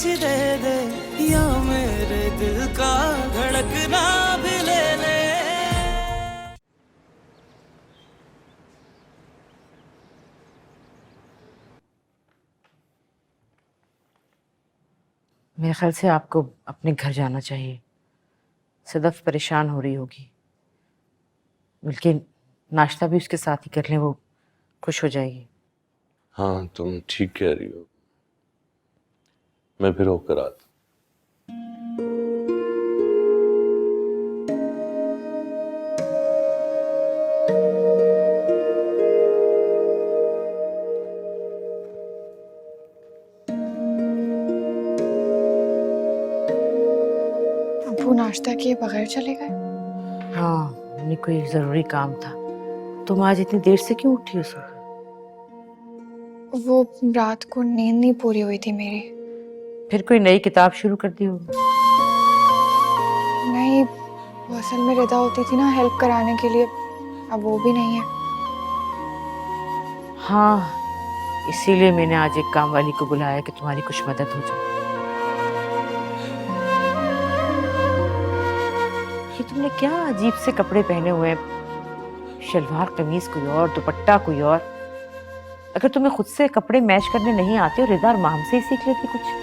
सी दे दे, या मेरे दिल का धड़कना भी ले ले। मेरे ख्याल से आपको अपने घर जाना चाहिए। सदफ परेशान हो रही होगी, बल्कि नाश्ता भी उसके साथ ही कर लें, वो खुश हो जाएगी। हाँ, तुम ठीक कह रही हो। मैं फिर होकर आता। अब्बू नाश्ता किए बगैर चले गए? हाँ, उन्हें कोई ज़रूरी काम था। तुम आज इतनी देर से क्यों उठी हो सुबह? वो रात को नींद नहीं पूरी हुई थी मेरी। फिर कोई नई किताब शुरू कर दी होगी। नहीं, वो असल में रिदा होती थी ना हेल्प कराने के लिए, अब वो भी नहीं है। हाँ, इसीलिए मैंने आज एक काम वाली को बुलाया कि तुम्हारी कुछ मदद हो जाए। ये तुमने क्या अजीब से कपड़े पहने हुए हैं? शलवार कमीज कोई और, दुपट्टा कोई और। अगर तुम्हें खुद से कपड़े मैच करने नहीं आते, और रिदा और माम से ही सीख लेती कुछ।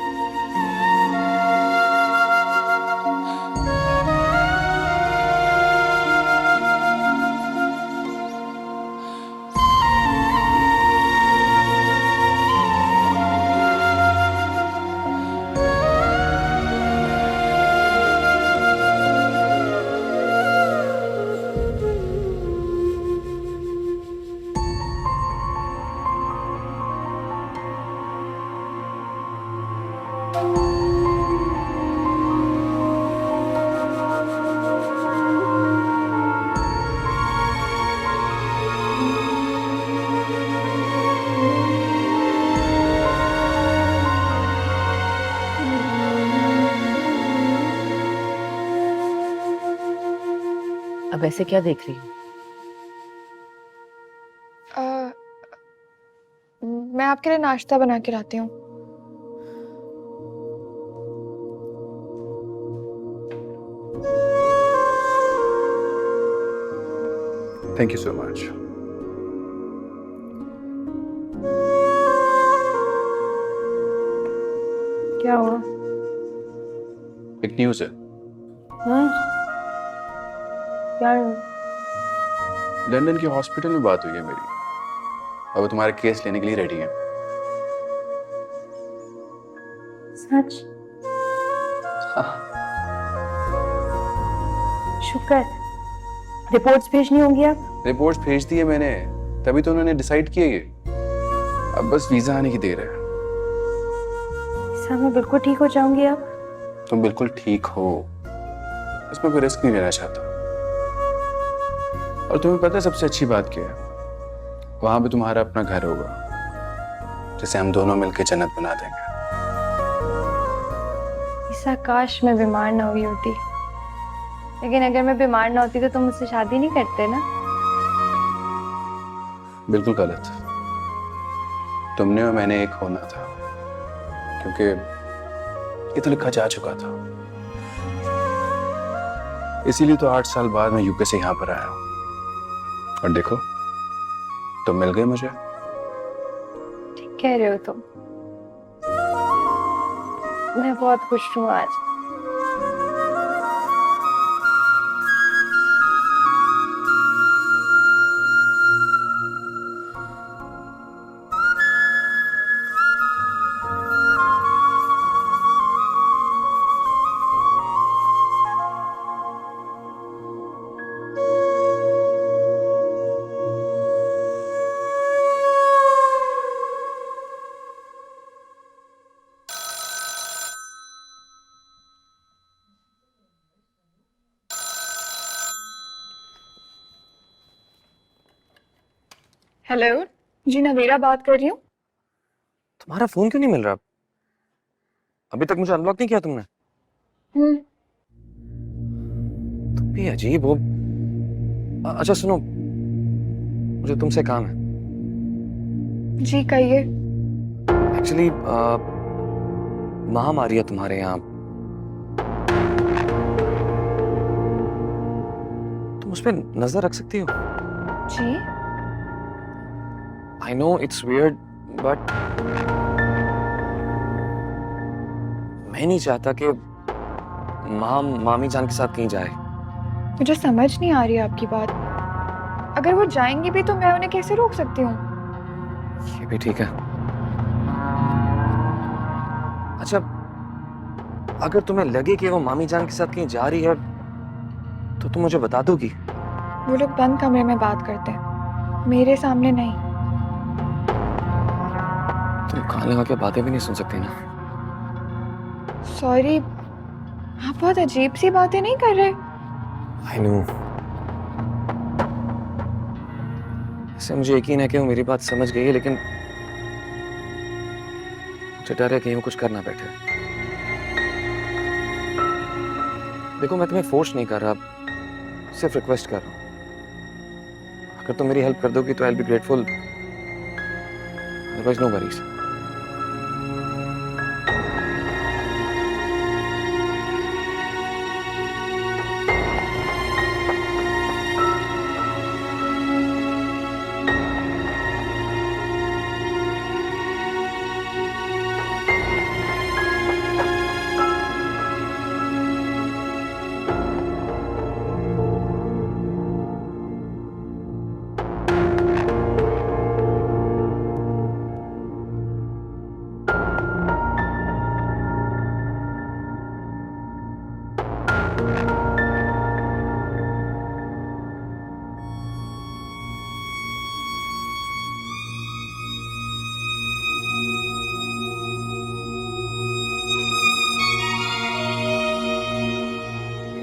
अब ऐसे क्या देख रही हो? अ, मैं आपके लिए नाश्ता बना के लाती हूँ। Thank you so much. क्या हुआ? एक न्यूज़ है। हाँ? क्या? लंदन के हॉस्पिटल में बात हुई है मेरी। अब वो तुम्हारा केस लेने के लिए रेडी है। सच? शुक्र। रिपोर्ट्स भेजनी होंगी अब? रिपोर्ट्स भेज दी है मैंने, तभी तो उन्होंने डिसाइड किया ये। अब बस वीजा आने की देर है। सर मैं बिल्कुल ठीक हो जाऊंगी अब? तुम बिल्कुल ठीक हो, इसमें कोई रिस्क नहीं लेना चाहता। और तुम्हें पता है सबसे अच्छी बात क्या है? वहां पे तुम्हारा अपना घर होगा, जिसे हम दोनों मिलकर जन्नत बना देंगे। ईसा काश मैं बीमार ना हुई होती, लेकिन अगर मैं बीमार ना होती तो तुम मुझसे शादी नहीं करते ना? बिल्कुल गलत। तुमने और मैंने एक होना था, क्योंकि ये तो लिखा जा चुका था। इसीलिए तो 8 साल बाद मैं यूके से यहाँ पर आया हूँ। और देखो, तुम मिल गए मुझे। ठीक कह रहे हो तुम। मैं बहुत खुश हूँ आज। हेलो जी, नवीरा बात कर रही हूँ। तुम्हारा फोन क्यों नहीं मिल रहा? अभी तक मुझे अनब्लॉक नहीं किया तुमने? तुम भी अजीब हो। अच्छा सुनो, मुझे तुमसे काम है। जी कहिए। एक्चुअली महामारी है तुम्हारे यहाँ, तुम उस पर नजर रख सकती हो? जी I know it's weird, but मैं नहीं चाहता कि मामी जान के साथ कहीं जाए। मुझे समझ नहीं आ रही है आपकी बात। अगर वो जाएंगी भी तो मैं उन्हें कैसे रोक सकती हूँ? ये भी ठीक है। अच्छा, अगर तुम्हें लगे कि वो मामी जान के साथ कहीं जा रही है तो तुम मुझे बता दोगी? वो लोग बंद कमरे में बात करते हैं, मेरे सामने नहीं। तुम कान लगा के बातें भी नहीं सुन सकती ना? सॉरी, आप बहुत अजीब सी बातें नहीं कर रहे। I know. ऐसे मुझे यकीन है कि वो मेरी बात समझ गई है, लेकिन मुझे डर है कहीं वो कुछ करना बैठे। देखो, मैं तुम्हें फोर्स नहीं कर रहा, सिर्फ रिक्वेस्ट कर रहा हूँ। अगर तुम मेरी हेल्प कर दोगी तो I will be grateful, otherwise no worries.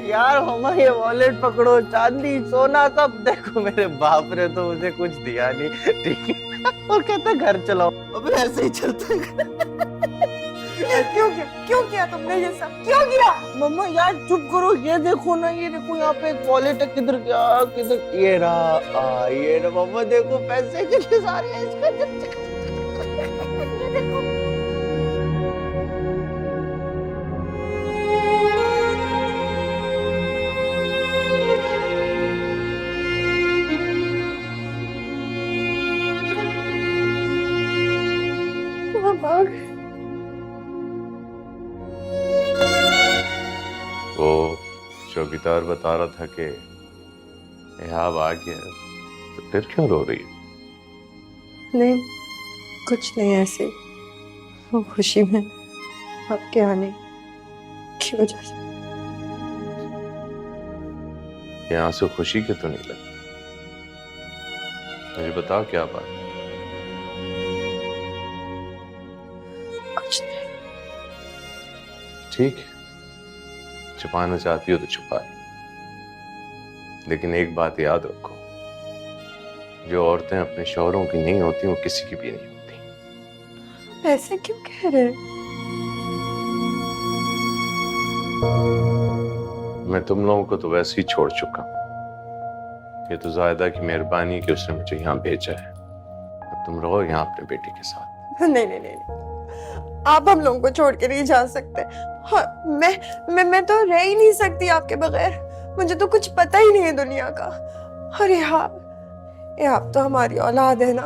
यार मम्मा ये वॉलेट पकड़ो, चांदी सोना सब देखो। मेरे बाप ने तो मुझे कुछ दिया नहीं, ठीक है? वो कहता घर चलाओ। अबे ऐसे ही चलता है। क्यों किया तुमने ये सब? क्यों किया? मम्मा यार चुप करो, ये देखो ना, ये देखो यहाँ पे एक वॉलेट है। किधर गया? किधर? ये रहा, ये रहा। मम्मा देखो पैसे कितने सारे हैं इसका। ये देखो। वो चौकीदार बता रहा था कि यहाँ आ गया, तो फिर क्यों रो रही है? नहीं, कुछ नहीं, ऐसे वो खुशी में आपके आने की वजह से। ये आंसू खुशी के तो नहीं लगे। मुझे बताओ क्या बात है? कुछ नहीं। ठीक है, छुपाना चाहती हो तो छुपा लो, लेकिन एक बात याद रखो, जो औरतें अपने शौहरों की नहीं होती वो किसी की भी नहीं होती। ऐसे क्यों कह रहे हैं? मैं तुम लोगों को तो वैसे ही छोड़ चुका हूं। ये तो ज़ायदा की मेहरबानी कि उसने मुझे यहाँ भेजा है। अब तुम रहो यहाँ अपने बेटे के साथ। नहीं नहीं नहीं, आप हम लोगों को छोड़ के नहीं जा सकते। हाँ, मैं तो रह ही नहीं सकती आपके बगैर। मुझे तो कुछ पता ही नहीं है दुनिया का। अरे ये आप तो हमारी औलाद है ना,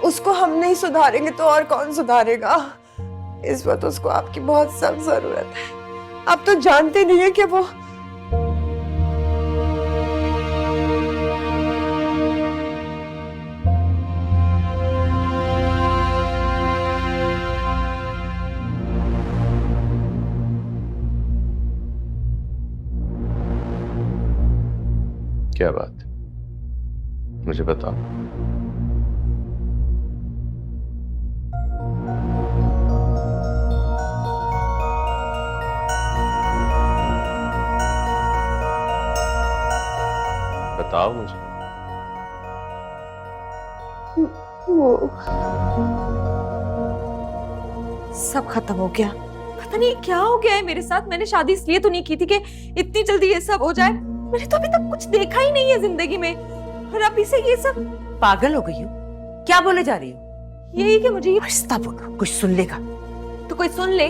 उसको हम नहीं सुधारेंगे तो और कौन सुधारेगा? इस वक्त उसको आपकी बहुत सख्त जरूरत है। आप तो जानते नहीं है कि वो क्या बात है, मुझे बताओ। बताओ मुझे। वो सब खत्म हो गया। पता नहीं क्या हो गया है मेरे साथ। मैंने शादी इसलिए तो नहीं की थी कि इतनी जल्दी ये सब हो जाए। मैंने तो अभी तक कुछ देखा ही नहीं है जिंदगी में, और अभी से ये सब। पागल हो गई हो? क्या बोले जा रही हो? यही कि मुझे आहिस्ता बोलो, कुछ सुन लेगा। तो कोई सुन ले।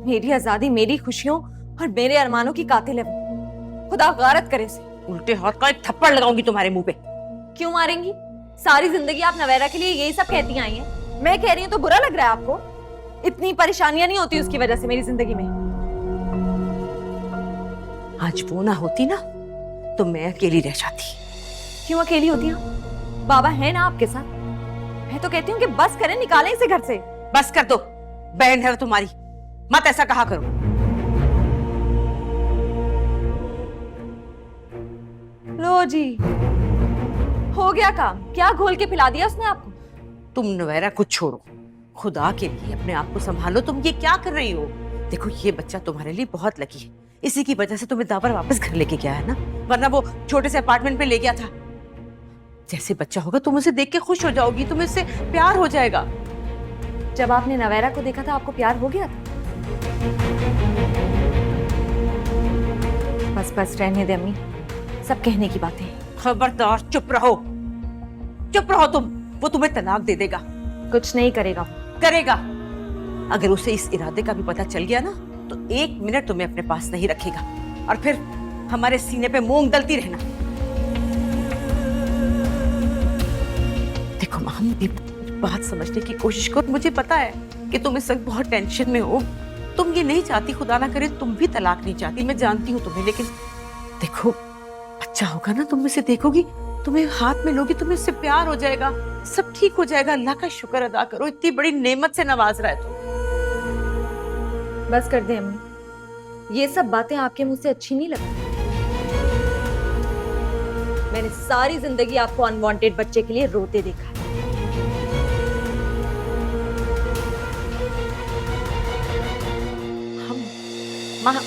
मेरी आजादी, मेरी खुशियों और मेरे अरमानों की कातिल है वो। खुदा गारत करे उसे। उल्टे हाथ का एक थप्पड़ लगाऊंगी तुम्हारे मुंह पे। क्यों मारेंगी? सारी जिंदगी आप नवेरा के लिए यही सब कहती आई हैं। मैं कह रही हूँ तो बुरा लग रहा है आपको? इतनी परेशानियां नहीं होती उसकी वजह से मेरी जिंदगी में। आज वो ना होती ना तो मैं अकेली रह जाती। क्यों अकेली होती हूँ? बाबा है ना आपके साथ। मैं तो कहती हूँ कि बस करें, निकालें इसे घर से। बस कर दो, बहन है वो तुम्हारी, मत ऐसा कहा करो। लो जी, हो गया काम। क्या घोल के पिला दिया उसने आपको? तुम नवैरा कुछ छोड़ो, खुदा के लिए अपने आप को संभालो। तुम ये क्या कर रही हो? देखो ये बच्चा तुम्हारे लिए बहुत लकी है, इसी की वजह से तुम्हें दावर वापस घर लेके गया है ना, वरना वो छोटे से अपार्टमेंट में ले गया था। जैसे बच्चा होगा तुम उसे देख के खुश हो जाओगी, तुम्हें उससे प्यार हो जाएगा। जब आपने नवेरा को देखा था आपको प्यार हो गया था? बस बस रहने दे अम्मी, सब कहने की बातें। खबरदार, चुप रहो, चुप रहो तुम। वो तुम्हें तलाक दे देगा। कुछ नहीं करेगा। करेगा। अगर उसे इस इरादे का भी पता चल गया ना तो 1 मिनट तुम्हें अपने पास नहीं रखेगा और फिर हमारे सीने पे मूंग दलती रहना। देखो माँ, मेरी बात समझने की कोशिश करो। मुझे पता है कि तुम इस वक्त बहुत टेंशन में हो, तुम ये नहीं चाहती, खुदा ना करे तुम भी तलाक नहीं चाहती, मैं जानती हूँ तुम्हें। लेकिन देखो बच्चा होगा ना, तुम इसे देखोगी, तुम्हें हाथ में लोगी, तुम्हें इससे प्यार हो जाएगा, सब ठीक हो जाएगा। अल्लाह का शुक्र अदा करो, इतनी बड़ी नेमत से नवाज रहा है तुम। बस कर दे अम्मी, ये सब बातें आपके मुंह से अच्छी नहीं लगती। मैंने सारी जिंदगी आपको अनवांटेड बच्चे के लिए रोते देखा है। हम माँ,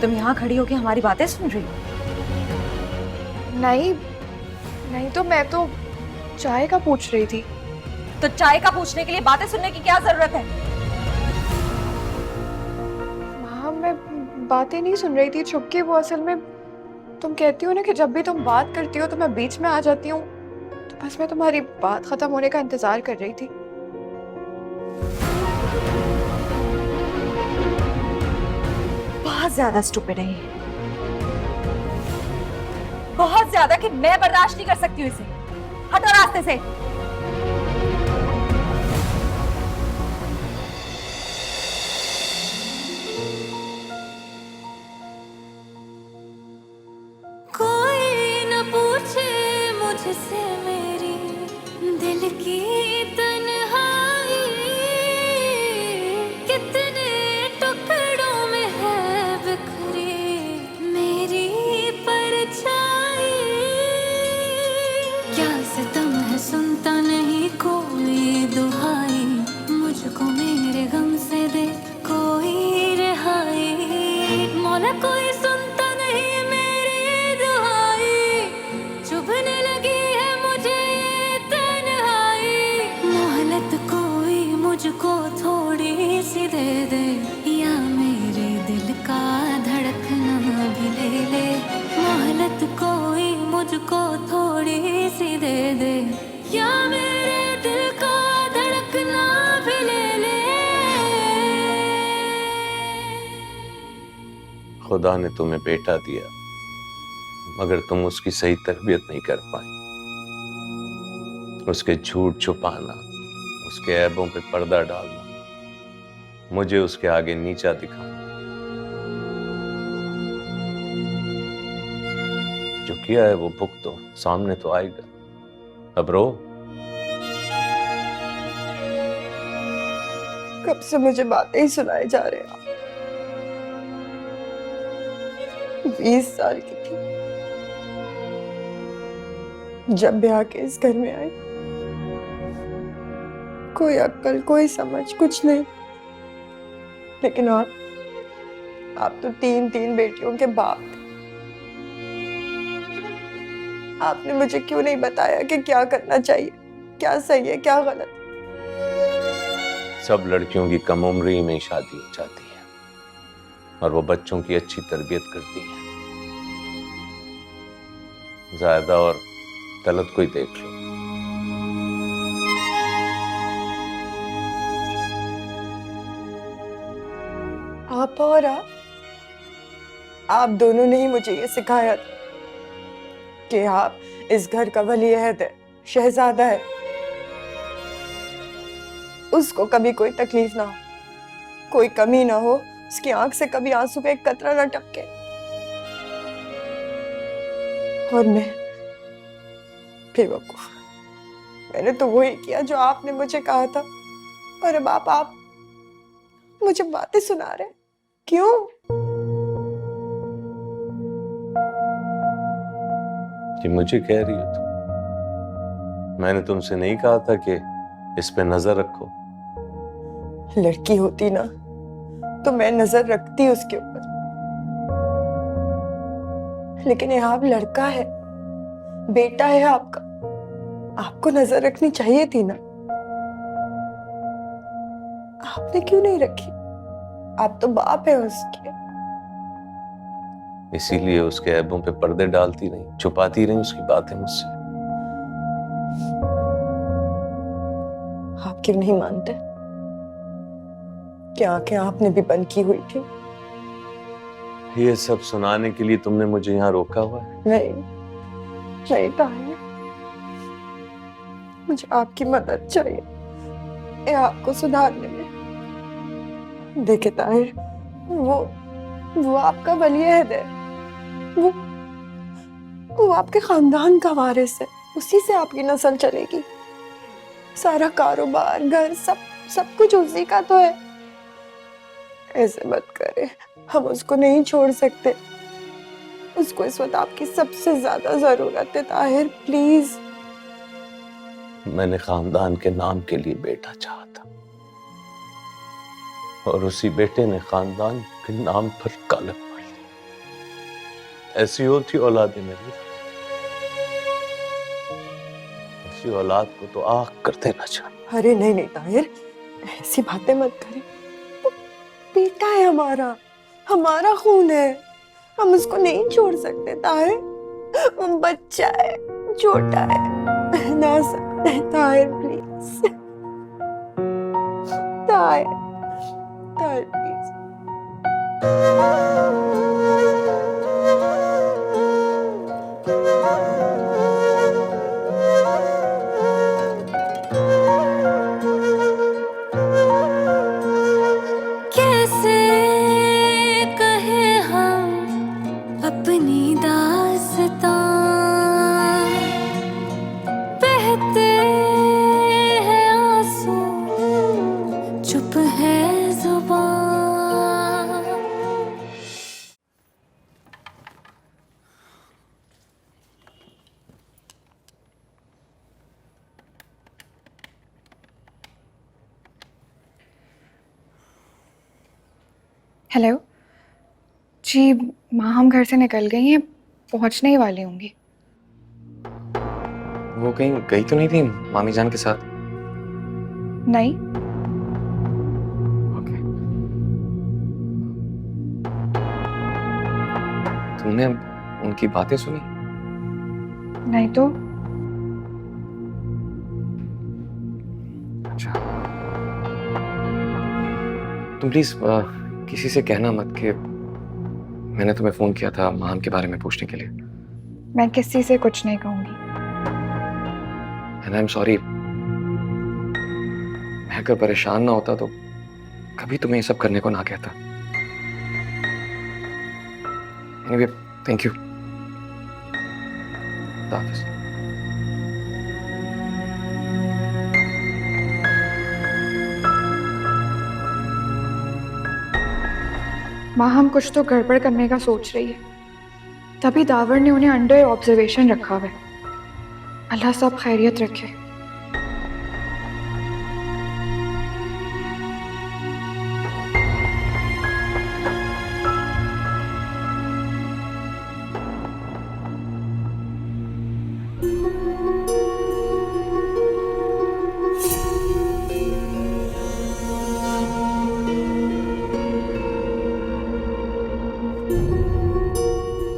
तुम यहाँ खड़ी होकर हमारी बातें सुन रही हो? नहीं नहीं, तो मैं तो चाय का पूछ रही थी। तो चाय का पूछने के लिए बातें सुनने की क्या जरूरत है? हाँ, मैं बातें नहीं सुन रही थी छुपके। वो असल में तुम कहती हो ना कि जब भी तुम बात करती हो तो मैं बीच में आ जाती हूँ, तो बस मैं तुम्हारी बात खत्म होने का इंतजार कर रही थी। बहुत ज्यादा स्टूपिड है ये, बहुत ज्यादा कि मैं बर्दाश्त नहीं कर सकती हूँ इसे। हटो रास्ते से। कोई न पूछे मुझसे मेरी दिल की तन्हाई, कितने टुकड़ों में है बिखरी मेरी परछाई। क्या सितम है सुनता नहीं कोई दुहाई, मुझको मेरे गम से दे कोई रिहाई। मौला कोई सुनता नहीं मेरी दुहाई, चुभने लगी है मुझे ये तन्हाई। मोहलत कोई मुझको थोड़ी सी दे दे, या मेरे दिल का धड़कना भी ले ले। मोहलत कोई मुझको थोड़ी सी दे दे, या मेरे दिल का धड़कना भी ले ले। खुदा ने तुम्हें बेटा दिया मगर तुम उसकी सही तरबियत नहीं कर पाई। उसके झूठ छुपाना, उसके ऐबों पे पर्दा डालना, मुझे उसके आगे नीचा दिखाना। जो किया है वो भुगतो, सामने तो आएगा। अब रो। कब से मुझे बातें ही सुनाए जा रहे हैं। 20 साल की थी जब ब्याह के इस घर में आई। कोई अक्ल, कोई समझ, कुछ नहीं। लेकिन आप तो 3 बेटियों के बाप थे। आपने मुझे क्यों नहीं बताया कि क्या करना चाहिए, क्या सही है क्या गलत। सब लड़कियों की कम उम्र में शादी हो जाती है और वो बच्चों की अच्छी तरबियत करती है। जायदा और तलत को ही देख लो। आप और आप दोनों ने ही मुझे ये सिखाया था कि आप इस घर का वली अहद है, शहजादा है, उसको कभी कोई तकलीफ ना हो, कोई कमी ना हो, उसकी आंख से कभी आंसू का एक कतरा ना टपके। और मैं बेवकूफ, मैंने तो वही किया जो आपने मुझे कहा था, और अब आप मुझे बातें सुना रहे हैं। क्यों? कि मुझे कह रही हो तुम? मैंने तुमसे नहीं कहा था कि इस पे नजर रखो? लड़की होती ना तो मैं नजर रखती उसके ऊपर, लेकिन ये आप लड़का है, बेटा है आपका, आपको नजर रखनी चाहिए थी ना। आपने क्यों नहीं रखी? आप तो बाप है उसके। इसीलिए उसके ऐबों पे पर्दे डालती रही, छुपाती रही उसकी बातें मुझसे। आप क्यों नहीं मानते कि आंखें आपने भी बंद की हुई थी? ये सब सुनाने के लिए तुमने मुझे यहाँ रोका हुआ है? नहीं ताहिर, मुझे आपकी मदद चाहिए ये आपको सुधारने में। देखे ताहिर, वो आपका वली अहद है, वो आपके खानदान का वारिस है, उसी से आपकी नस्ल चलेगी। सारा कारोबार, घर, सब कुछ उसी का तो है। ऐसे मत करे, हम उसको नहीं छोड़ सकते। उसको इस वक्त आपकी सबसे ज्यादा जरूरत है ताहिर, प्लीज। मैंने खानदान के नाम के लिए बेटा चाहा था, और उसी बेटे ने खानदान के नाम पर कालक पड़ ली। ऐसी होती औलाद मेरी, ऐसी औलाद को तो आग कर देना चाहिए। अरे नहीं ताहिर, ऐसी बातें मत करें। वो बेटा है हमारा खून है, हम उसको नहीं छोड़ सकते ताहिर। वो बच्चा है, छोटा है, ना सकते ताहिर, प्लीज ताहिर, ताहिर प्लीज। कैसे कहे हम अपनी दास्तां, बहते हैं आंसू, चुप है जुबान। हेलो जी, माँ हम घर से निकल गई हैं, पहुंचने ही वाली होंगी। वो कहीं गई तो नहीं थी मामी जान के साथ? नहीं, ओके। तुमने उनकी बातें सुनी? नहीं तो अच्छा, तुम प्लीज किसी से कहना मत कि मैंने तुम्हें फोन किया था माम के बारे में पूछने के लिए। मैं किसी से कुछ नहीं कहूंगी। एंड आई एम सॉरी, मैं अगर परेशान ना होता तो कभी तुम्हें ये सब करने को ना कहता। Anyway, thank you. खुदा हाफिज़। माँ हम कुछ तो गड़बड़ करने का सोच रही है, तभी दावर ने उन्हें अंडर ऑब्जर्वेशन रखा हुआ है। अल्लाह सब खैरियत रखे।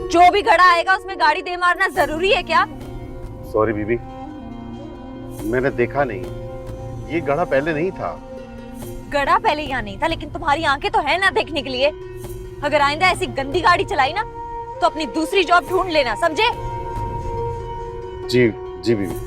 जो भी घड़ा आएगा उसमें गाड़ी दे मारना जरूरी है क्या? सॉरी बीबी, मैंने देखा नहीं, ये घड़ा पहले नहीं था। गड़ा पहले यहाँ नहीं था, लेकिन तुम्हारी आंखें तो है ना देखने के लिए। अगर आइंदा ऐसी गंदी गाड़ी चलाई ना तो अपनी दूसरी जॉब ढूंढ लेना, समझे? जी जी बीबी।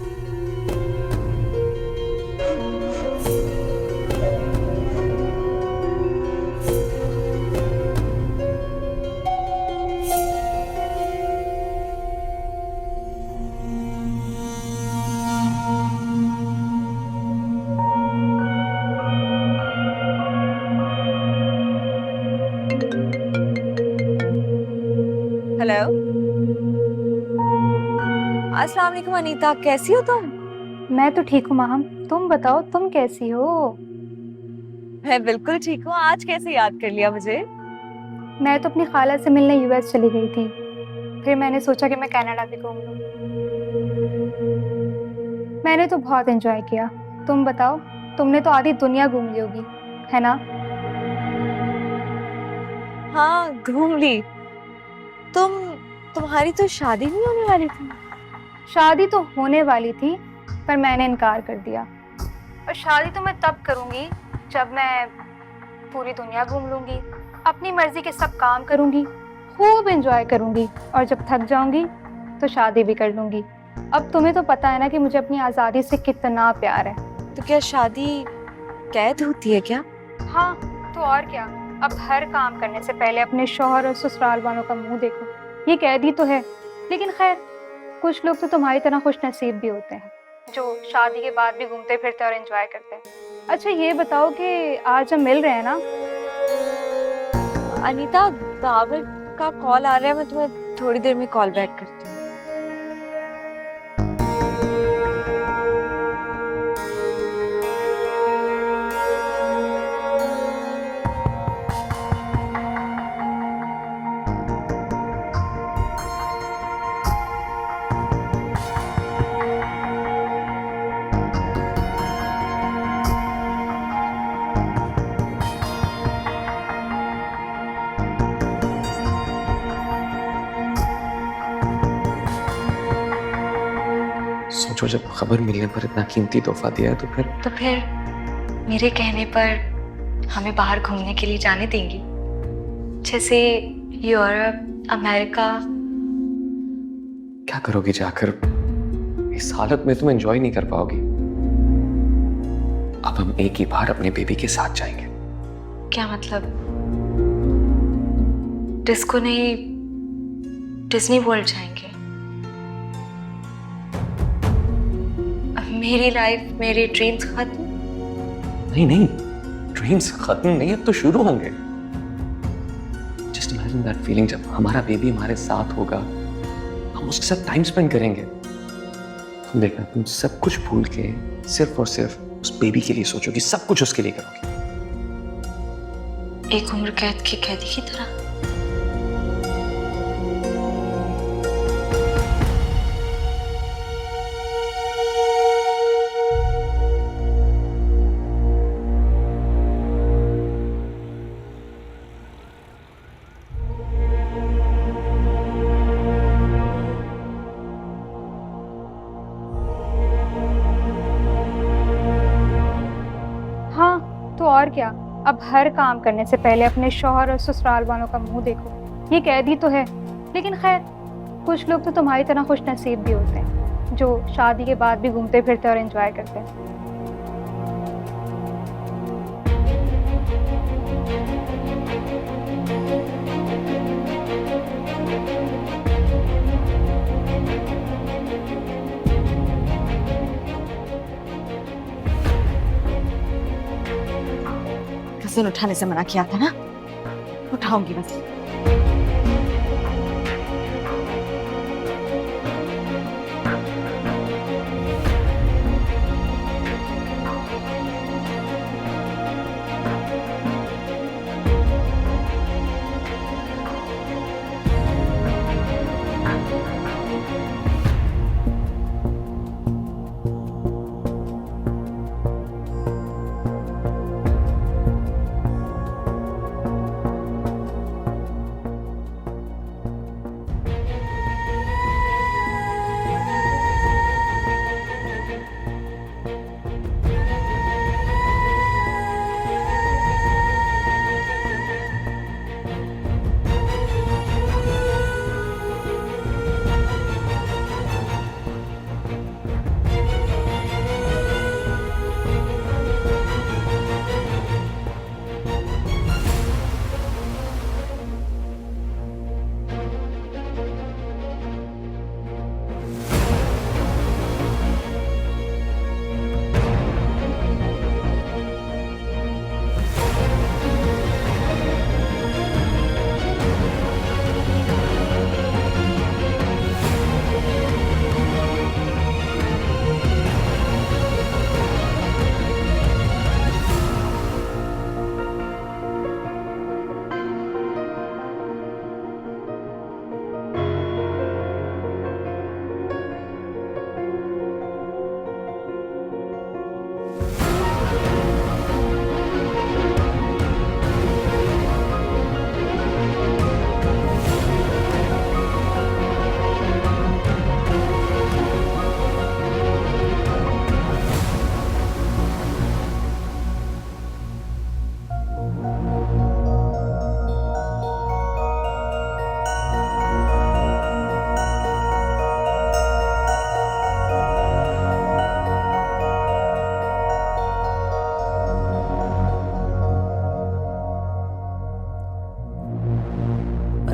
हेलो, अस्सलाम वालेकुम अनीता, कैसी हो तुम? मैं तो ठीक हूँ माहम, तुम बताओ तुम कैसी हो? मैं बिल्कुल ठीक हूँ। आज कैसे याद कर लिया मुझे? मैं तो अपनी खाला से मिलने यूएस चली गई थी, फिर मैंने सोचा कि मैं कनाडा भी घूम लूँ। मैंने तो बहुत एंजॉय किया। तुम बताओ, तुमने तो आधी दुनिया घूम ली होगी, है ना? हाँ, घूम ली। तुम्हारी तो शादी नहीं होने वाली थी? शादी तो होने वाली थी, पर मैंने इनकार कर दिया। और शादी तो मैं तब करूँगी जब मैं पूरी दुनिया घूम लूँगी, अपनी मर्जी के सब काम करूँगी, खूब एंजॉय करूँगी, और जब थक जाऊँगी तो शादी भी कर लूँगी। अब तुम्हें तो पता है ना कि मुझे अपनी आज़ादी से कितना प्यार है। तो क्या शादी कैद होती है क्या? हाँ, तो और क्या। अब हर काम करने से पहले अपने शौहर और ससुराल वालों का मुंह देखो, ये कैद ही तो है। लेकिन खैर, कुछ लोग तो तुम्हारी तरह खुश नसीब भी होते हैं, जो शादी के बाद भी घूमते फिरते और एंजॉय करते हैं। अच्छा ये बताओ कि आज हम मिल रहे हैं ना? अनीता, दावर का कॉल आ रहा है, मैं तुम्हें थोड़ी देर में कॉल बैक करती हूँ। सोचो, जब खबर मिलने पर इतना कीमती तोहफा दिया है तो फिर मेरे कहने पर हमें बाहर घूमने के लिए जाने देंगी? जैसे यूरोप, अमेरिका। क्या करोगी जाकर? इस हालत में तुम एंजॉय नहीं कर पाओगी। अब हम एक ही बार अपने बेबी के साथ जाएंगे। क्या मतलब? डिस्को नहीं, डिज्नी वर्ल्ड जाएंगे? मेरी लाइफ, मेरे ड्रीम्स खत्म? नहीं नहीं, ड्रीम्स खत्म नहीं, अब तो शुरू होंगे। जस्ट इमेजिन दैट फीलिंग, जब हमारा बेबी हमारे साथ होगा, हम उसके साथ टाइम स्पेंड करेंगे। तुम देखना, तुम सब कुछ भूल के सिर्फ और सिर्फ उस बेबी के लिए सोचोगी, सब कुछ उसके लिए करोगी। एक उम्र कैद के कैदी की तरह। तो और क्या। अब हर काम करने से पहले अपने शौहर और ससुराल वालों का मुंह देखो, ये कैद ही तो है। लेकिन खैर, कुछ लोग तो तुम्हारी तरह खुश नसीब भी होते हैं, जो शादी के बाद भी घूमते फिरते और एंजॉय करते हैं। कसन उठाने से मना किया था ना, उठाऊंगी बस।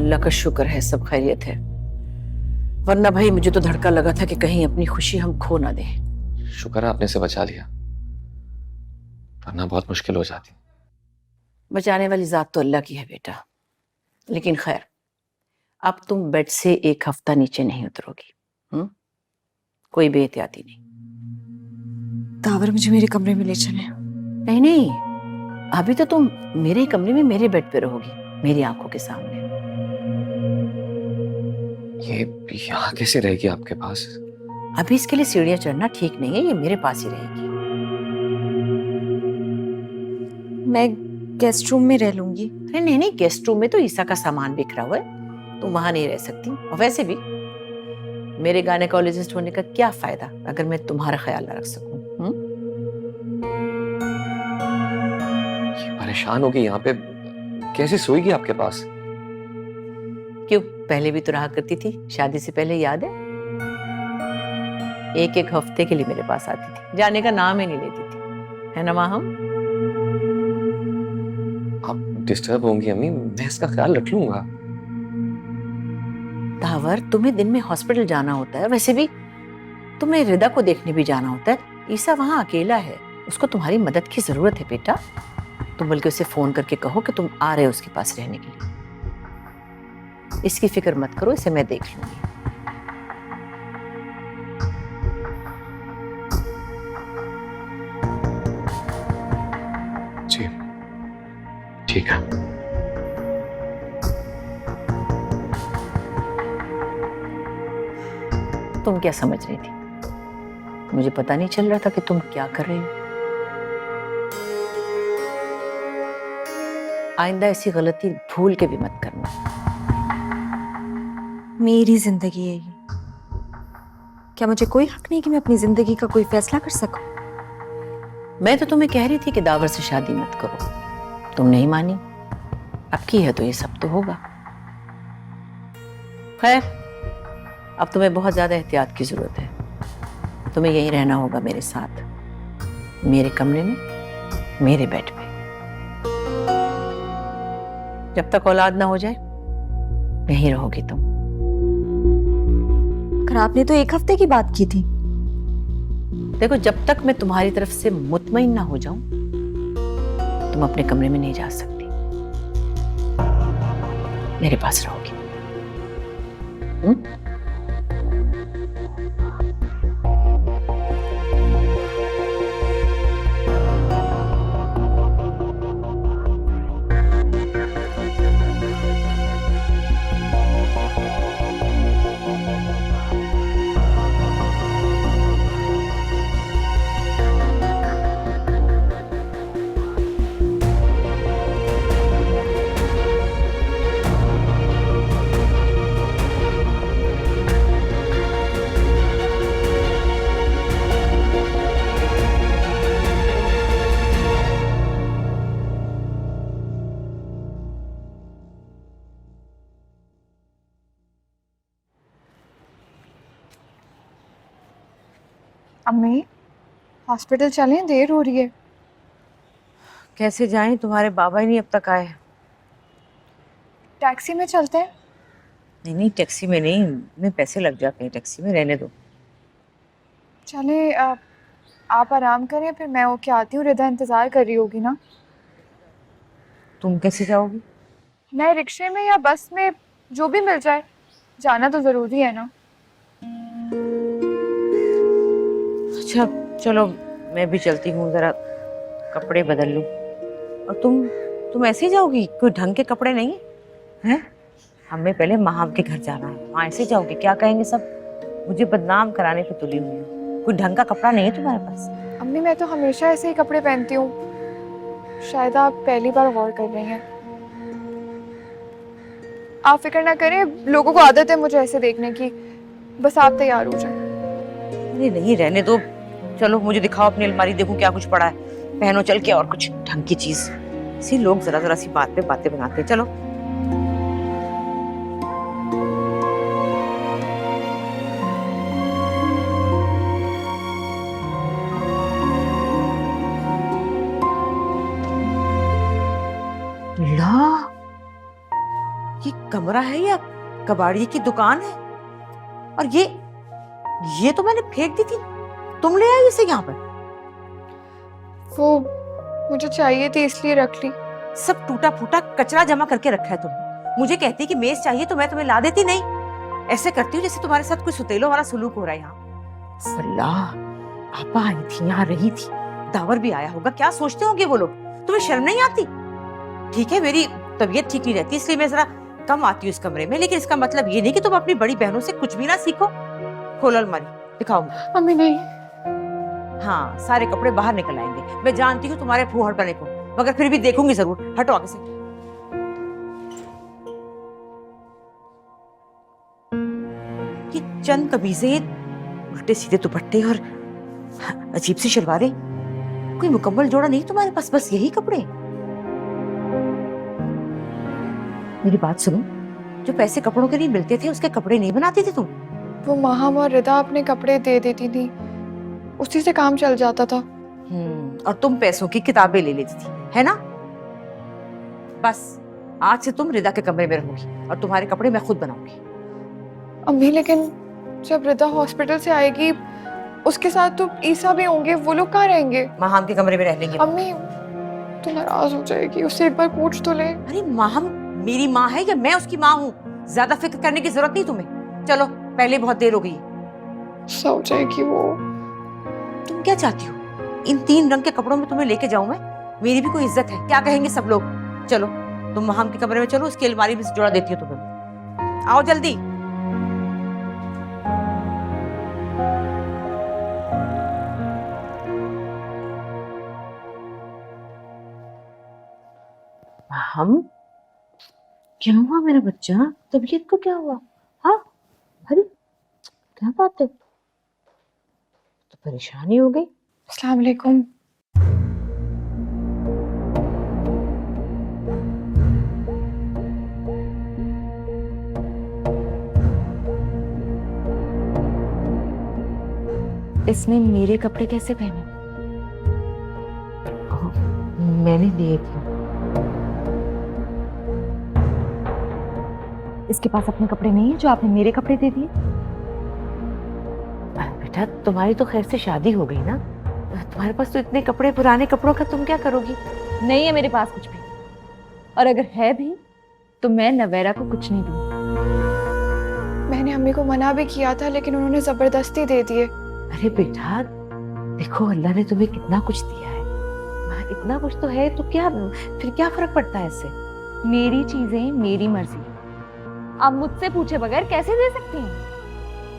अल्लाह का शुक्र है सब खैरियत है, वरना भाई मुझे तो धड़का लगा था कि कहीं अपनी खुशी हम खो ना दें। शुक्र है आपने से बचा लिया, वरना बहुत मुश्किल हो जाती। बचाने वाली जात तो अल्लाह की है बेटा, लेकिन खैर अब तुम बेड से एक हफ्ता नीचे नहीं उतरोगी। कोई बेहतियाती नहीं। दावर मुझे मेरे कमरे में ले चले। नहीं नहीं, अभी तो तुम मेरे कमरे में मेरे बेड पे रहोगी, मेरी आंखों के सामने। ये यहाँ कैसे रहेगी आपके पास? अभी इसके लिए सीढ़ियां चढ़ना ठीक नहीं है, ये मेरे पास ही रहेगी। मैं गेस्ट रूम में रह लूंगी। अरे नहीं नहीं, गेस्ट रूम में तो ईसा का सामान बिखरा हुआ है, तुम वहां नहीं रह सकती। और वैसे भी मेरे गायनेकोलॉजिस्ट होने का क्या फायदा अगर मैं तुम्हारा ख्याल ना रख सकूं। परेशान होगी यहाँ पे, कैसे सोएगी आपके पास? क्यों, पहले भी तो रहा करती थी, शादी से पहले, याद है? एक एक हफ्ते के लिए मेरे पास आती थी, जाने का नाम ही नहीं लेती थी, है ना माँ? हम आप डिस्टर्ब होंगी अम्मी, मैं इसका ख्याल रख लूंगा। दावर, तुम्हें दिन में हॉस्पिटल जाना होता है, वैसे भी तुम्हें रिदा को देखने भी जाना होता है। ईसा वहां अकेला है, उसको तुम्हारी मदद की जरूरत है बेटा। तुम बल्कि उसे फोन करके कहो कि तुम आ रहे हो उसके पास रहने के लिए। इसकी फिक्र मत करो, इसे मैं देख लूंगी। जी ठीक है। तुम क्या समझ रही थी? मुझे पता नहीं चल रहा था कि तुम क्या कर रही हो? आइंदा ऐसी गलती भूल के भी मत करना। मेरी जिंदगी है ये, क्या मुझे कोई हक नहीं कि मैं अपनी जिंदगी का कोई फैसला कर सकूं? मैं तो तुम्हें कह रही थी कि दावर से शादी मत करो, तुम नहीं मानी। अब की है तो ये सब तो होगा। खैर, अब तुम्हें बहुत ज्यादा एहतियात की जरूरत है। तुम्हें यहीं रहना होगा मेरे साथ, मेरे कमरे में, मेरे बेड पे, जब तक औलाद ना हो जाए यहीं रहोगी तुम। पर आपने तो एक हफ्ते की बात की थी। देखो, जब तक मैं तुम्हारी तरफ से मुतमईन ना हो जाऊं, तुम अपने कमरे में नहीं जा सकती, मेरे पास रहोगी। अम्मी, हॉस्पिटल चलें, देर हो रही है। कैसे जाएं, तुम्हारे बाबा ही नहीं अब तक आए। टैक्सी में चलते हैं। नहीं नहीं, टैक्सी में नहीं, में पैसे लग जाते हैं, टैक्सी में रहने दो। चले, आप आराम करें, फिर मैं होके आती हूँ। रिदा इंतज़ार कर रही होगी ना? तुम कैसे जाओगी? मैं रिक्शे में या बस में, जो भी मिल जाए, जाना तो ज़रूरी है ना। अच्छा चलो, मैं भी चलती हूँ, जरा कपड़े बदल लूँ। और तुम ऐसे ही जाओगी? कोई ढंग के कपड़े नहीं हैं? हमें पहले महाव के घर जाना है, वहाँ ऐसे जाओगी? क्या कहेंगे सब? मुझे बदनाम कराने पे तुली हुई है। कोई ढंग का कपड़ा नहीं है तुम्हारे पास? अम्मी, मैं तो हमेशा ऐसे ही कपड़े पहनती हूँ, शायद आप पहली बार गौर कर रही हैं। आप फिक्र ना करें, लोगों को आदत है मुझे ऐसे देखने की, बस आप तैयार हो जाए। अरे नहीं, रहने दो। चलो मुझे दिखाओ अपनी अलमारी, देखूं क्या कुछ पड़ा है, पहनो चल के और कुछ ढंग की चीज। इसी लोग जरा जरा सी बात पे बातें बनाते हैं। चलो ला, ये कमरा है या कबाड़ी की दुकान है? और ये तो मैंने फेंक दी थी, तुम ले आई इसे यहाँ पर? वो मुझे चाहिए थी इसलिए रख ली। सब टूटा फूटा कचरा जमा करके रखा है तुमने। मुझे कहती कि मेज चाहिए तो मैं तुम्हें ला देती, नहीं ऐसे करती हूँ जैसे तुम्हारे साथ कोई सुतेलों वाला सलूक हो रहा है यहाँ। अल्लाह, आपा आई थी, यहाँ रही थी, दावर भी आया होगा, क्या सोचते होंगे वो लोग? तुम्हें शर्म नहीं आती? ठीक है, मेरी तबीयत ठीक नहीं रहती इसलिए मैं जरा कम आती हूँ इस कमरे में, लेकिन इसका मतलब ये नहीं कि तुम अपनी बड़ी बहनों से कुछ भी ना सीखो। खोलो अलमारी, दिखाओ। मम्मी नहीं। हाँ, सारे कपड़े बाहर निकल आएंगे। मैं जानती हूँ तुम्हारे फूहड़ करने को, मगर फिर भी देखूंगी जरूर। हटो आगे से। ये चंद कमीजें, उल्टे सीधे दुपट्टे और अजीब सी शलवारें, कोई मुकम्मल जोड़ा नहीं तुम्हारे पास? बस यही कपड़े? मेरी बात सुनो, जो पैसे कपड़ों के लिए मिलते थे उसके कपड़े नहीं बनाती थी तुम? वो माहम और रिदा अपने कपड़े दे देती थी, उसी से काम चल जाता था। और तुम पैसों की किताबें ले लेती थी, है ना? बस आज से तुम रिदा के कमरे में रहोगी और तुम्हारे कपड़े मैं खुद बनाऊंगी। अम्मी लेकिन जब रिदा हॉस्पिटल से आएगी उसके साथ तो ईसा भी होंगे, वो लोग कहाँ रहेंगे? माहम के कमरे में रह लेंगे। अम्मी तो नाराज हो जाएगी, उससे एक बार पूछ तो ले। अरे माहम मेरी माँ है या मैं उसकी माँ हूँ? ज्यादा फिक्र करने की जरूरत नहीं तुम्हें। चलो, पहले बहुत देर हो गई। सो जाएगी वो। तुम क्या चाहती हो? इन 3 रंग के कपड़ों में तुम्हें लेके जाऊं मैं? मेरी भी कोई इज्जत है, क्या कहेंगे सब लोग? चलो तुम माहम के कमरे में चलो, उसकी अलमारी में से जोड़ा देती हूँ तुम्हें। आओ जल्दी। हम क्या हुआ मेरा बच्चा? तबीयत को क्या हुआ? हाँ, अरे क्या बात है? तो परेशानी हो गई। अस्सलाम वालेकुम। इसने मेरे कपड़े कैसे पहने? मैंने दिए थे। इसके पास अपने कपड़े नहीं है जो आपने मेरे कपड़े दे दिए? बेटा तुम्हारी तो खैर से शादी हो गई ना, तुम्हारे पास तो इतने कपड़े, पुराने कपड़ों का तुम क्या करोगी? नहीं है मेरे पास कुछ भी, और अगर है भी तो मैं नवेरा को कुछ नहीं दूंगी। मैंने अम्मी को मना भी किया था लेकिन उन्होंने जबरदस्ती दे दिए। अरे बेटा देखो, अल्लाह ने तुम्हें कितना कुछ दिया है, इतना कुछ तो है तो क्या, फिर क्या फर्क पड़ता है इससे? मेरी चीजें मेरी मर्जी, आप मुझसे पूछे बगैर कैसे दे सकती हैं?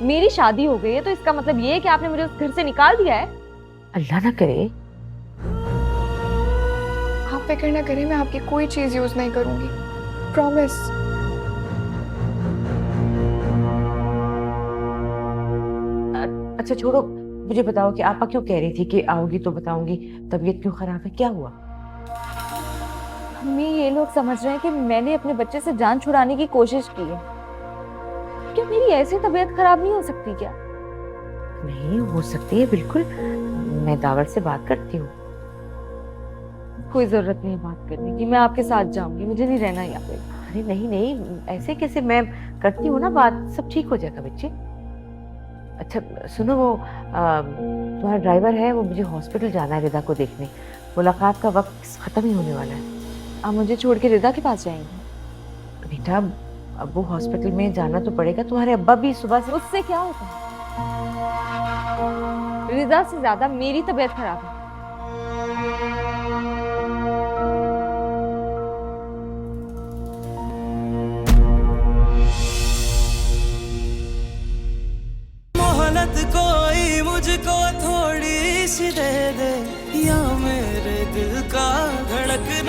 मेरी शादी हो गई है तो इसका मतलब ये है कि आपने मुझे उस घर से निकाल दिया है? अल्लाह ना करे। आप फिक्र ना करें, मैं आपकी कोई चीज यूज नहीं करूंगी, प्रॉमिस। अच्छा छोड़ो, मुझे बताओ कि आपा क्यों कह रही थी कि आओगी तो बताऊंगी, तबीयत क्यों खराब है, क्या हुआ? मम्मी ये लोग समझ रहे हैं कि मैंने अपने बच्चे से जान छुड़ाने की कोशिश की है। क्या मेरी ऐसी तबीयत खराब नहीं हो सकती क्या? नहीं हो सकती है, बिल्कुल। मैं दावर से बात करती हूँ। कोई जरूरत नहीं है बात करने की, मैं आपके साथ जाऊंगी, मुझे नहीं रहना यहाँ पे। अरे नहीं नहीं, ऐसे कैसे? मैं करती हूँ ना बात, सब ठीक हो जाएगा बच्चे। अच्छा सुनो, वो तुम्हारा ड्राइवर है, वो मुझे हॉस्पिटल जाना है रिदा को देखने, मुलाकात का वक्त खत्म ही होने वाला है। आप मुझे छोड़ के रिदा के पास जाएंगे? बेटा अब वो हॉस्पिटल में जाना तो पड़ेगा, तुम्हारे अब्बा भी सुबह से। उससे क्या होता है? रिदा से ज्यादा मेरी तबीयत खराब है। मोहलत कोई मुझको थोड़ी सी दे दे, या मेरे दिल का धड़कना